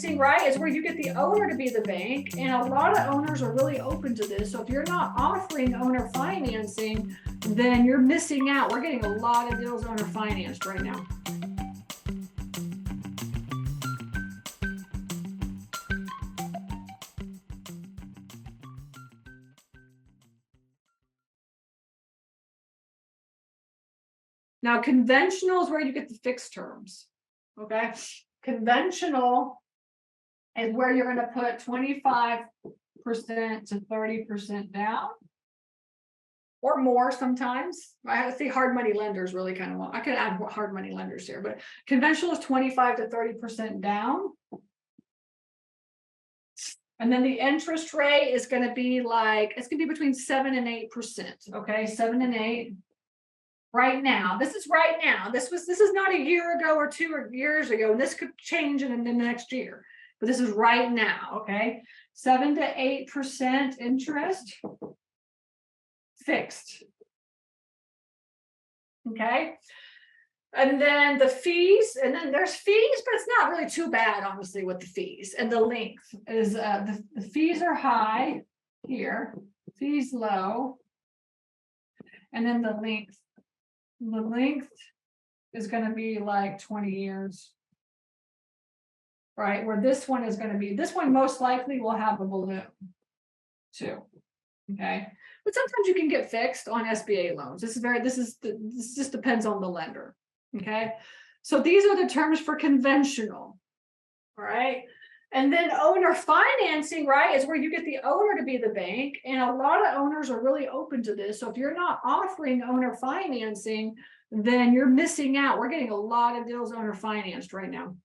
financing, right, is where you get the owner to be the bank, and a lot of owners are really open to this. So if you're not offering owner financing, then you're missing out. We're getting a lot of deals owner financed right now. Now, conventional is where you get the fixed terms. Okay, conventional is where you're going to put 25% to 30% down, or more sometimes. I have to say hard money lenders really kind of want. I could add hard money lenders here, but conventional is 25 to 30% down. And then the interest rate is going to be like, it's going to be between 7 and 8%. Okay, 7 and 8. Right now, this is right now. This is not a year ago or 2 years ago, and this could change in the next year. But this is right now, okay? 7 to 8% interest, fixed. Okay, and then the fees, and then there's fees, but it's not really too bad, honestly, with the fees. And the length is the fees are high here, fees low, and then the length. The length is going to be like 20 years, right? Where this one is going to be, this one most likely will have a balloon too. Okay, but sometimes you can get fixed on SBA loans. This just depends on the lender. Okay, so these are the terms for conventional. All right. And then owner financing, right, is where you get the owner to be the bank. And a lot of owners are really open to this. So if you're not offering owner financing, then you're missing out. We're getting a lot of deals owner financed right now.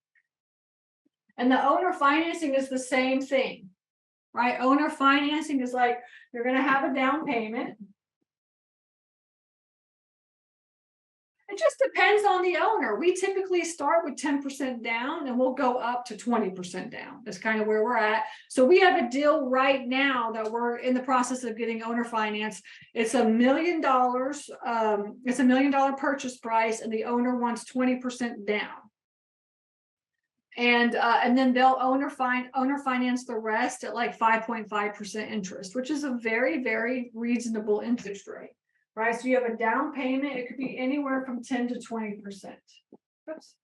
And the owner financing is the same thing, right? Owner financing is like, you're going to have a down payment. It just depends on the owner. We typically start with 10% down and we'll go up to 20% down. That's kind of where we're at. So we have a deal right now that we're in the process of getting owner finance. It's $1 million. It's $1 million purchase price, and the owner wants 20% down. And then they'll owner finance the rest at like 5.5% interest, which is a very, very reasonable interest rate. Right, so you have a down payment. It could be anywhere from 10 to 20%. Oops.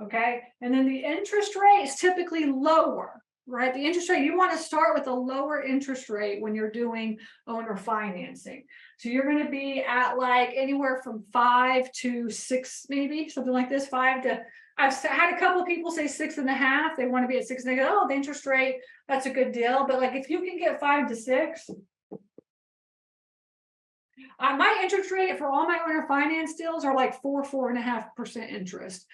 Okay, and then the interest rate is typically lower, right? The interest rate, you want to start with a lower interest rate when you're doing owner financing. So you're going to be at like anywhere from 5 to 6, maybe something like this. 5 to, I've had a couple of people say 6.5. They want to be at 6, and they go, oh, the interest rate, that's a good deal. But like if you can get 5 to 6. My interest rate for all my owner finance deals are like 4.5% interest.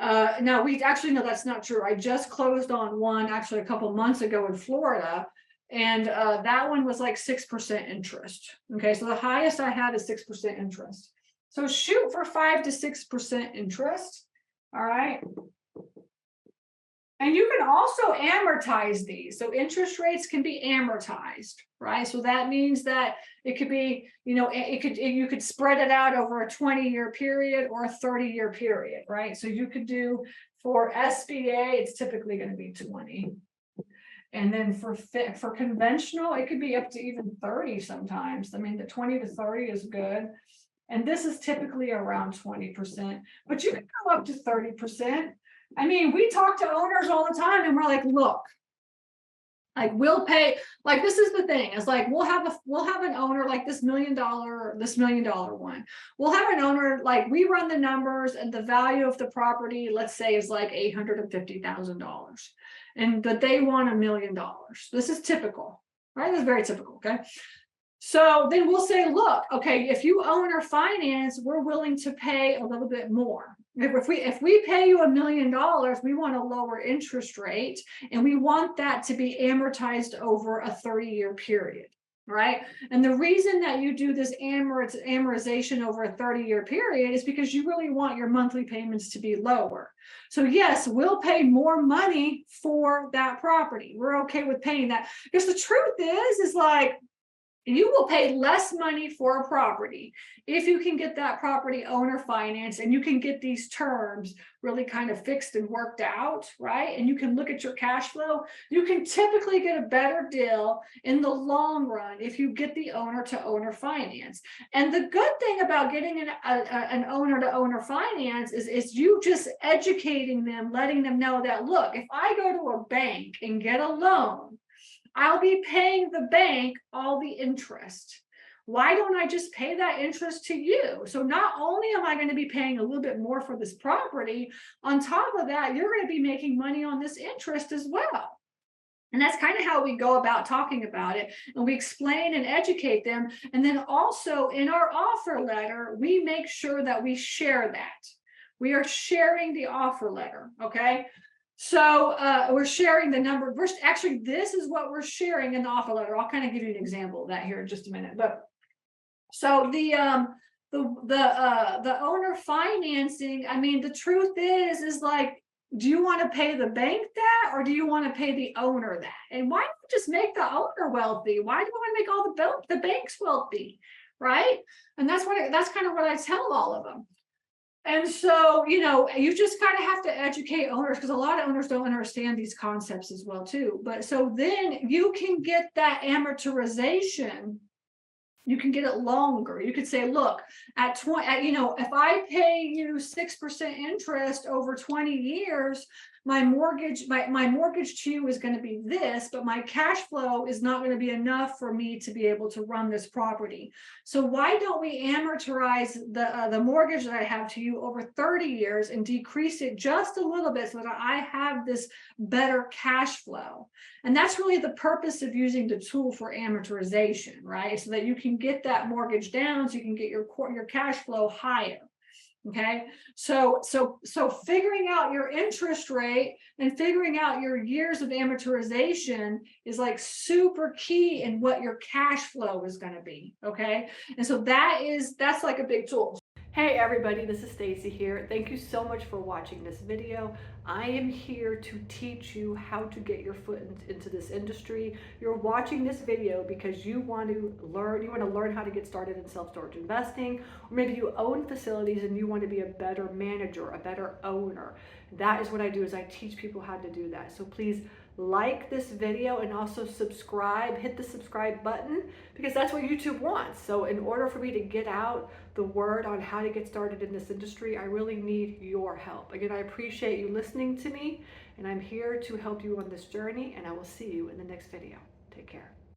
Now we actually know that's not true. I just closed on one actually a couple months ago in Florida, and that one was like 6% interest. Okay, so the highest I had is 6% interest. So shoot for 5 to 6% interest. All right. And you can also amortize these. So interest rates can be amortized, right? So that means that it could be, you could spread it out over a 20-year period or a 30-year period, right? So you could do for SBA, it's typically going to be 20. And then for conventional, it could be up to even 30 sometimes. I mean, the 20 to 30 is good. And this is typically around 20%, but you can go up to 30%. I mean, we talk to owners all the time and we're like, look, like we'll pay, like this is the thing. It's like we'll have an owner like this $1 million one. We'll have an owner, like we run the numbers and the value of the property, let's say, is like $850,000. And that they want $1 million. This is typical, right? This is very typical, okay? So then we'll say, look, okay, if you owner finance, we're willing to pay a little bit more. If we pay you $1 million, we want a lower interest rate, and we want that to be amortized over a 30-year period, right? And the reason that you do this amortization over a 30-year period is because you really want your monthly payments to be lower. So yes, we'll pay more money for that property. We're okay with paying that, because the truth is like, You will pay less money for a property if you can get that property owner financed and you can get these terms really kind of fixed and worked out, right? And you can look at your cash flow. You can typically get a better deal in the long run if you get the owner to owner finance. And the good thing about getting an owner to owner finance is you just educating them, letting them know that, look, if I go to a bank and get a loan, I'll be paying the bank all the interest. Why don't I just pay that interest to you? So not only am I going to be paying a little bit more for this property, on top of that, you're going to be making money on this interest as well. And that's kind of how we go about talking about it. And we explain and educate them. And then also in our offer letter, we make sure that we share that. We are sharing the offer letter, okay? So we're sharing the number. Actually, this is what we're sharing in the offer letter. I'll kind of give you an example of that here in just a minute. But so the owner financing, I mean, the truth is like, do you want to pay the bank that, or do you want to pay the owner that? And why not just make the owner wealthy? Why do you want to make all the banks wealthy, right? And that's kind of what I tell all of them. And so, you just kind of have to educate owners, because a lot of owners don't understand these concepts as well too. But so then you can get that amortization. You can get it longer. You could say, look, at 20, if I pay you 6% interest over 20 years, my mortgage to you is going to be this, but my cash flow is not going to be enough for me to be able to run this property. So why don't we amortize the mortgage that I have to you over 30 years and decrease it just a little bit so that I have this better cash flow? And that's really the purpose of using the tool for amortization, right? So that you can get that mortgage down, so you can get your cash flow higher. Okay, so figuring out your interest rate and figuring out your years of amortization is like super key in what your cash flow is going to be. Okay, and so that's like a big tool. Hey everybody, this is Stacy here. Thank you so much for watching this video. I am here to teach you how to get your foot into this industry. You're watching this video because you want to learn how to get started in self-storage investing, or maybe you own facilities and you want to be a better manager, a better owner. That is what I do, is I teach people how to do that. So please like this video and also subscribe, hit the subscribe button, because that's what YouTube wants. So in order for me to get out the word on how to get started in this industry, I really need your help. Again, I appreciate you listening to me, and I'm here to help you on this journey, and I will see you in the next video. Take care.